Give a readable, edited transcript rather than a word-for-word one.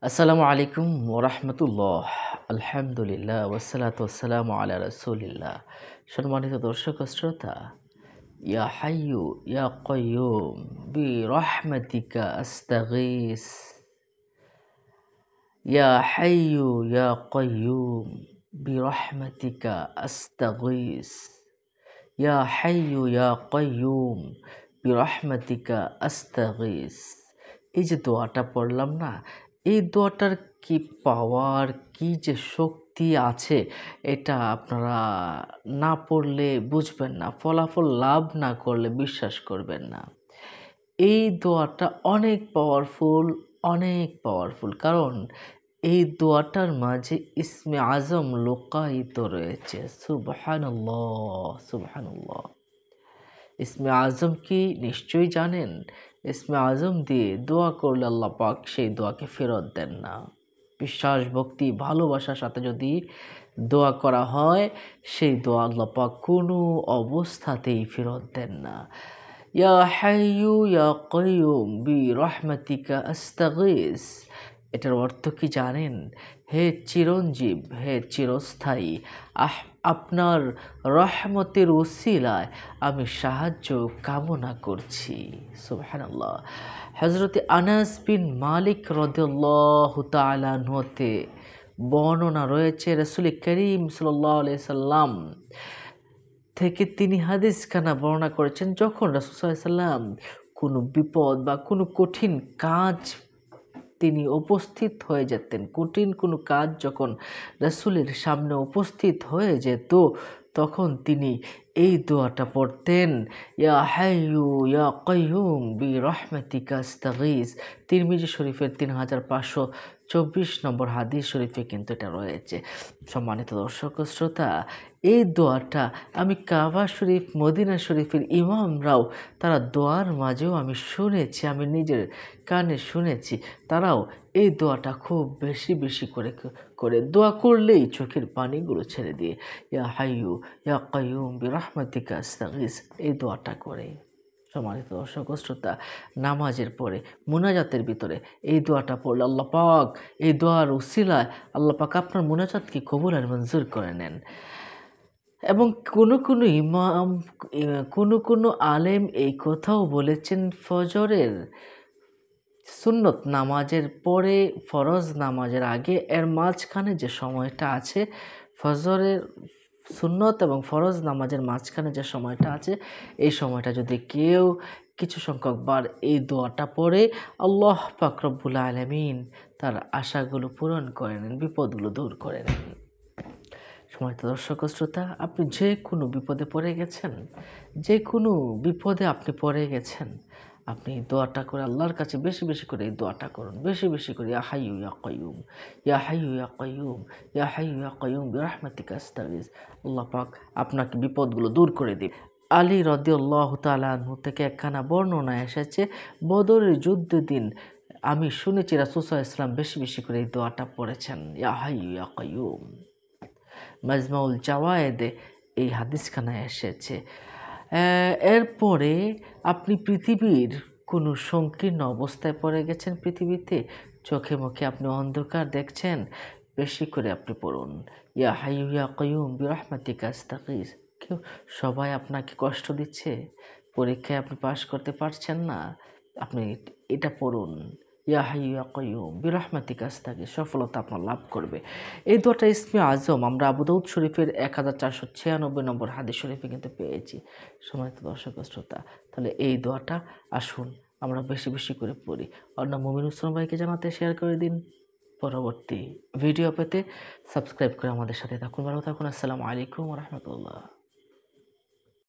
আসসালামু আলাইকুম ওরহমতুল্লাহ। আলহামদুলিল্লাহ ওয়াসসালাতু ওয়াসসালামু আলা রাসূলিল্লাহ। সম্মানিত দর্শক ও শ্রোতা, ইয়া হাইয়ু ইয়া কাইয়ুম বিরহমাতিকা আস্তাগীস, ইয়া হাইয়ু ইয়া কাইয়ুম বিরহমাতিকা আস্তাগীস, ইয়া হাইয়ু ইয়া কাইয়ুম বিরহমাতিকা আস্তাগীস। এই যে দোয়াটা পড়লাম না, এই দোয়াটার কি পাওয়ার, কি যে শক্তি আছে, এটা আপনারা না পড়লে বুঝবেন না, ফলাফল লাভ না করলে বিশ্বাস করবেন না। এই দোয়াটা অনেক পাওয়ারফুল, অনেক পাওয়ারফুল, কারণ এই দোয়াটার মাঝে ইসমে আজম লুকায়িত রয়েছে। সুবহানাল্লাহ, সুবহানাল্লাহ। ইসমে আজম কি নিশ্চয়ই জানেন? ইসমে আজম দিয়ে দোয়া করলে আল্লাহ পাক সেই দোয়াকে ফেরত দেন না। বিশ্বাস, ভক্তি, ভালোবাসার সাথে যদি দোয়া করা হয়, সেই দোয়া আল্লাহ পাক কোনো অবস্থাতেই ফেরত দেন না। ইয়া হাইয়ু ইয়া কাইয়ুম বিরহমাতিকা আস্তাগীস, এটার অর্থ কি জানেন? হে চিরঞ্জীব, হে চিরস্থায়ী, আপনার রহমতের উসিলায় আমি সাহায্য কামনা করছি। সুবহানাল্লাহ। হযরত আনাস বিন মালিক রাদিয়াল্লাহু তাআলা আনহু হতে বর্ণনা রয়েছে, রাসূল করিম সাল্লাল্লাহু আলাইহি সাল্লাম থেকে তিনি হাদিসখানা বর্ণনা করেছেন, যখন রাসূল সাল্লাল্লাহু আলাইহি সাল্লাম কোনো বিপদ বা কোনো কঠিন কাজ তিনি উপস্থিত হয়ে যেতেন, কঠিন কোনো কাজ যখন রাসূলের সামনে উপস্থিত হয়ে যেত, তখন তিনি এই দোয়াটা পড়তেন, ইয়া হাইয়ু ইয়া কাইয়ুম বিরহমাতিকা আস্তাগীস। তিরমিজি শরীফের 3524 নম্বর হাদিস শরীফে কিন্তু এটা রয়েছে। সম্মানিত দর্শক ও শ্রোতা, এই দোয়াটা আমি কাবা শরীফ, মদিনা শরীফের ইমামরাও তারা দোয়ার মাঝেও আমি শুনেছি, আমি নিজের কানে শুনেছি, তারাও এই দোয়াটা খুব বেশি বেশি করে দোয়া করলেই চোখের পানিগুলো ছেড়ে দিয়ে ইয়া হাইয়ু ইয়া কাইয়ুম বিরহমাতিকা আস্তাগীস এই দোয়াটা করে। সম্মানিত দর্শক ও শ্রোতা, নামাজের পরে মুনাজাতের ভিতরে এই দোয়াটা পড়লে আল্লাহ পাক এই দোয়ার উসিলায় আল্লাহ পাক আপনার মুনাজাতকে কবুল আর মঞ্জুর করে নেন। এবং কোনো ইমাম, কোনো আলেম এই কথাও বলেছেন, ফজরের সুন্নত নামাজের পরে ফরজ নামাজের আগে এর মাঝখানে যে সময়টা আছে, ফজরের সুন্নত এবং ফরজ নামাজের মাঝখানে যে সময়টা আছে, এই সময়টা যদি কেউ কিছু সংখ্যক বার এই দোয়াটা পড়ে, আল্লাহ পাক রব্বুল আলামিন তার আশাগুলো পূরণ করে নেন, বিপদগুলো দূর করে নেন। সম্মানিত দর্শক শ্রোতা, আপনি যে কোনো বিপদে পড়ে গেছেন, যে কোনো বিপদে আপনি পড়ে গেছেন, আপনি দোয়াটা করে আল্লাহর কাছে বেশি বেশি করে এই দোয়াটা করুন, বেশি বেশি করে ইয়া হাইয়ু ইয়া কাইয়ুম, ইয়া হাইয়ু ইয়া কাইয়ুম, ইয়া হাইয়ু ইয়া কাইয়ুম বিরহমাতিকা আস্তাগীস। আল্লাহ পাক আপনাকে বিপদগুলো দূর করে দিবে। আলী রাদিয়াল্লাহু তাআলা আনহু থেকে একখানা বর্ণনা এসেছে, বদরের যুদ্ধের দিন আমি শুনেছি রাসূল সাল্লাল্লাহু আলাইহি ওয়াসাল্লাম বেশি বেশি করে এই দোয়াটা পড়েছেন, ইয়া হাইয়ু ইয়া কাইয়ুম। মাজমাউল জাওয়ায়েদে এই হাদিসখানায় এসেছে। এরপরে আপনি পৃথিবীর কোনো সংকীর্ণ অবস্থায় পড়ে গেছেন, পৃথিবীতে চোখে মুখে আপনি অন্ধকার দেখছেন, বেশি করে আপনি পড়ুন, ইয়া হাইয়ু ইয়া কাইয়ুম বিরহমাতিকা আস্তাগীস। কেউ সবাই আপনাকে কষ্ট দিচ্ছে, পরীক্ষায় আপনি পাশ করতে পারছেন না, আপনি এটা পড়ুন, ইয়া হাইয়ু ইয়া কাইয়ুম বিরহমাতিকা আস্তাগীস, সফলতা আপনার লাভ করবে। এই দোয়াটা ইসমে আজম আমরা আবু দাউদ শরীফের 1496 নম্বর হাদিস শরীফে কিন্তু পেয়েছি। সম্মানিত দর্শক শ্রোতা, তাহলে এই দোয়াটা আসুন আমরা বেশি বেশি করে পড়ি, অন্য মুমিন মুসলিম ভাইকে জানাতে শেয়ার করে দিন। পরবর্তী ভিডিও পেতে সাবস্ক্রাইব করে আমাদের সাথে থাকুন। ভালো থাকুন। আসসালামু আলাইকুম ওয়া রাহমাতুল্লাহ।